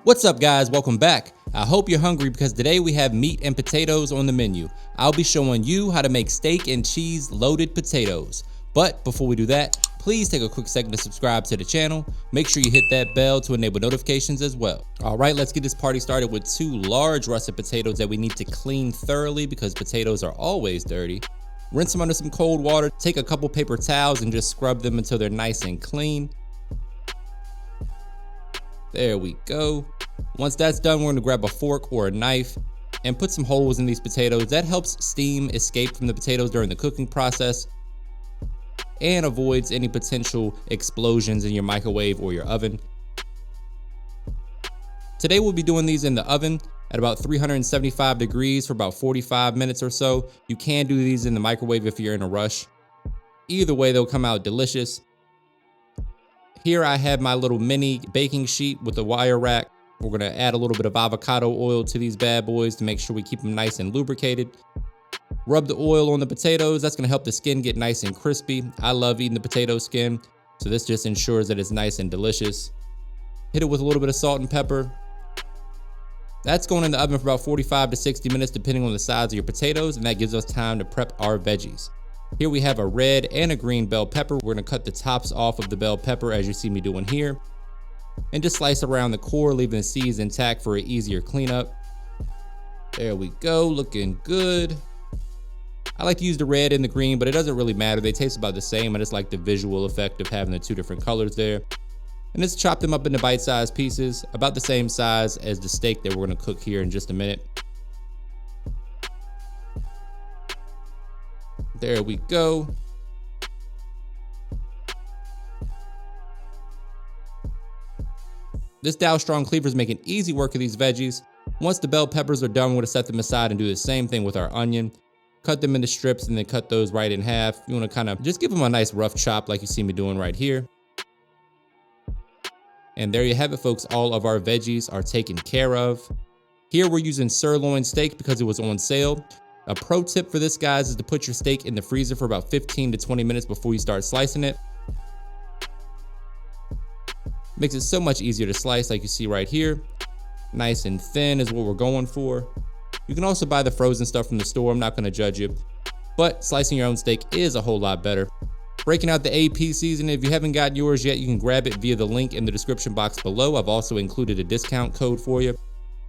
What's up guys, welcome back. I hope you're hungry because today we have meat and potatoes on the menu. I'll be showing you how to make steak and cheese loaded potatoes. But before we do that, please take a quick second to subscribe to the channel. Make sure you hit that bell to enable notifications as well. All right, let's get this party started with 2 large russet potatoes that we need to clean thoroughly because potatoes are always dirty. Rinse them under some cold water, take a couple paper towels and just scrub them until they're nice and clean. There we go. Once that's done, we're gonna grab a fork or a knife and put some holes in these potatoes. That helps steam escape from the potatoes during the cooking process and avoids any potential explosions in your microwave or your oven. Today we'll be doing these in the oven at about 375 degrees for about 45 minutes or so. You can do these in the microwave if you're in a rush. Either way, they'll come out delicious. Here I have my little mini baking sheet with a wire rack. We're gonna add a little bit of avocado oil to these bad boys to make sure we keep them nice and lubricated. Rub the oil on the potatoes. That's gonna help the skin get nice and crispy. I love eating the potato skin, so this just ensures that it's nice and delicious. Hit it with a little bit of salt and pepper. That's going in the oven for about 45 to 60 minutes depending on the size of your potatoes, and that gives us time to prep our veggies. Here we have a red and a green bell pepper. We're gonna cut the tops off of the bell pepper as you see me doing here, and just slice around the core, leaving the seeds intact for an easier cleanup. There we go, looking good. I like to use the red and the green, but it doesn't really matter. They taste about the same. I just like the visual effect of having the 2 different colors there. And just chop them up into bite-sized pieces, about the same size as the steak that we're gonna cook here in just a minute. There we go. This Dow Strong cleaver is making easy work of these veggies. Once the bell peppers are done, we're gonna set them aside and do the same thing with our onion. Cut them into strips and then cut those right in half. You wanna kind of just give them a nice rough chop like you see me doing right here. And there you have it, folks. All of our veggies are taken care of. Here we're using sirloin steak because it was on sale. A pro tip for this, guys, is to put your steak in the freezer for about 15 to 20 minutes before you start slicing it. Makes it so much easier to slice like you see right here. Nice and thin is what we're going for. You can also buy the frozen stuff from the store. I'm not gonna judge you, but slicing your own steak is a whole lot better. Breaking out the AP seasoning. If you haven't got yours yet, you can grab it via the link in the description box below. I've also included a discount code for you.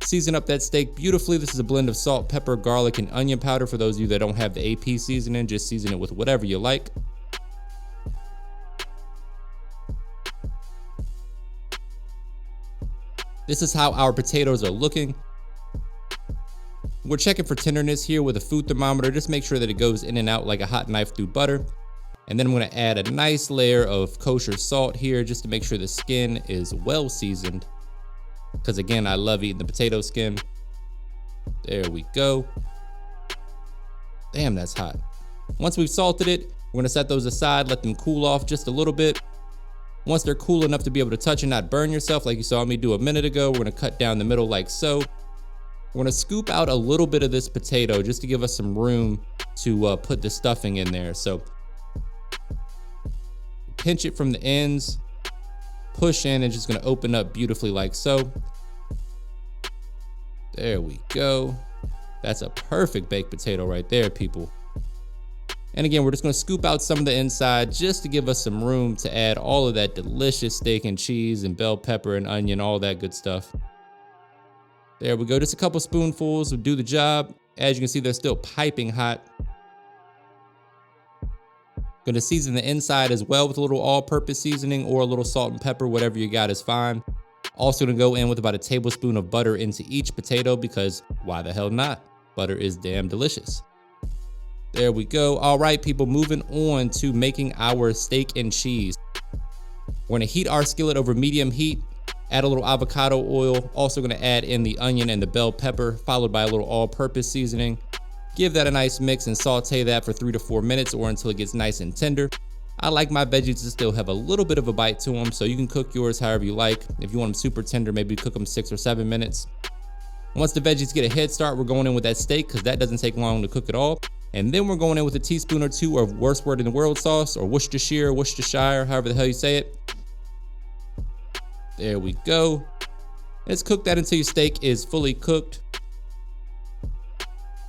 Season up that steak beautifully. This is a blend of salt, pepper, garlic, and onion powder. For those of you that don't have the AP seasoning, just season it with whatever you like. This is how our potatoes are looking. We're checking for tenderness here with a food thermometer. Just make sure that it goes in and out like a hot knife through butter. And then I'm gonna add a nice layer of kosher salt here just to make sure the skin is well seasoned. Because again, I love eating the potato skin. There we go. Damn, that's hot. Once we've salted it, we're gonna set those aside, let them cool off just a little bit. Once they're cool enough to be able to touch and not burn yourself like you saw me do a minute ago, we're gonna cut down the middle like so. We're gonna scoop out a little bit of this potato just to give us some room to put the stuffing in there. So pinch it from the ends, push in, and just gonna open up beautifully like so. There we go. That's a perfect baked potato right there, people. And again, we're just gonna scoop out some of the inside just to give us some room to add all of that delicious steak and cheese and bell pepper and onion, all that good stuff. There we go, just a couple spoonfuls will do the job. As you can see, they're still piping hot. Gonna season the inside as well with a little all-purpose seasoning or a little salt and pepper, whatever you got is fine. Also gonna go in with about a tablespoon of butter into each potato because why the hell not? Butter is damn delicious. There we go. All right, people, moving on to making our steak and cheese. We're gonna heat our skillet over medium heat, add a little avocado oil. Also gonna add in the onion and the bell pepper, followed by a little all-purpose seasoning. Give that a nice mix and saute that for 3 to 4 minutes or until it gets nice and tender. I like my veggies to still have a little bit of a bite to them, so you can cook yours however you like. If you want them super tender, maybe cook them 6 or 7 minutes. Once the veggies get a head start, we're going in with that steak because that doesn't take long to cook at all. And then we're going in with a teaspoon or 2 of worst word in the world sauce, or worcestershire, however the hell you say it. There we go. Let's cook that until your steak is fully cooked.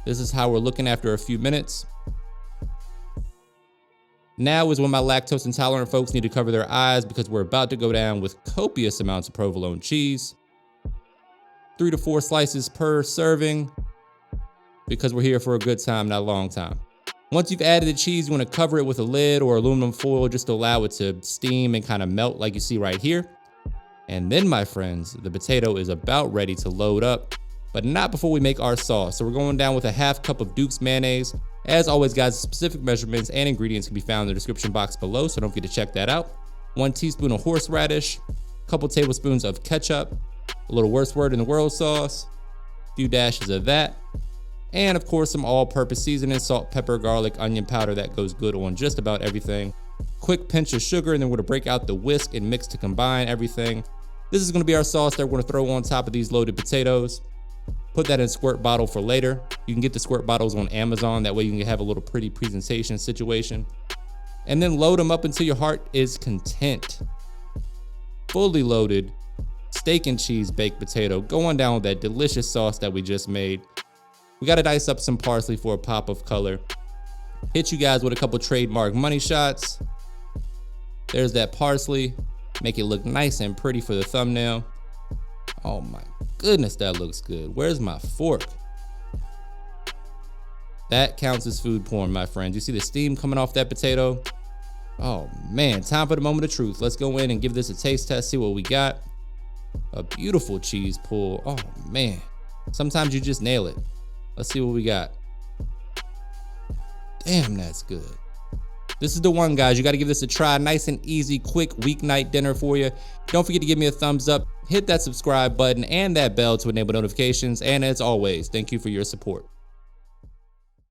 This is how we're looking after a few minutes. Now is when my lactose intolerant folks need to cover their eyes because we're about to go down with copious amounts of provolone cheese. 3 to 4 slices per serving because we're here for a good time, not a long time. Once you've added the cheese, you want to cover it with a lid or aluminum foil just to allow it to steam and kind of melt like you see right here. And then, my friends, the potato is about ready to load up, but not before we make our sauce. So we're going down with a half cup of Duke's mayonnaise. As always, guys, specific measurements and ingredients can be found in the description box below, so don't forget to check that out. 1 teaspoon of horseradish, a couple tablespoons of ketchup, a little worst word in the world sauce, a few dashes of that, and of course some all-purpose seasoning, salt, pepper, garlic, onion powder that goes good on just about everything. Quick pinch of sugar, and then we're gonna break out the whisk and mix to combine everything. This is gonna be our sauce that we're gonna throw on top of these loaded potatoes. Put that in a squirt bottle for later. You can get the squirt bottles on Amazon. That way you can have a little pretty presentation situation. And then load them up until your heart is content. Fully loaded steak and cheese baked potato going down with that delicious sauce that we just made. We gotta dice up some parsley for a pop of color. Hit you guys with a couple trademark money shots. There's that parsley. Make it look nice and pretty for the thumbnail. Oh my goodness, that looks good. Where's my fork? That counts as food porn, my friends. You see the steam coming off that potato? Oh man, time for the moment of truth. Let's go in and give this a taste test, see what we got. A beautiful cheese pull. Oh man, sometimes you just nail it. Let's see what we got. Damn, that's good. This is the one, guys. You got to give this a try. Nice and easy, quick weeknight dinner for you. Don't forget to give me a thumbs up, hit that subscribe button and that bell to enable notifications. And as always, thank you for your support.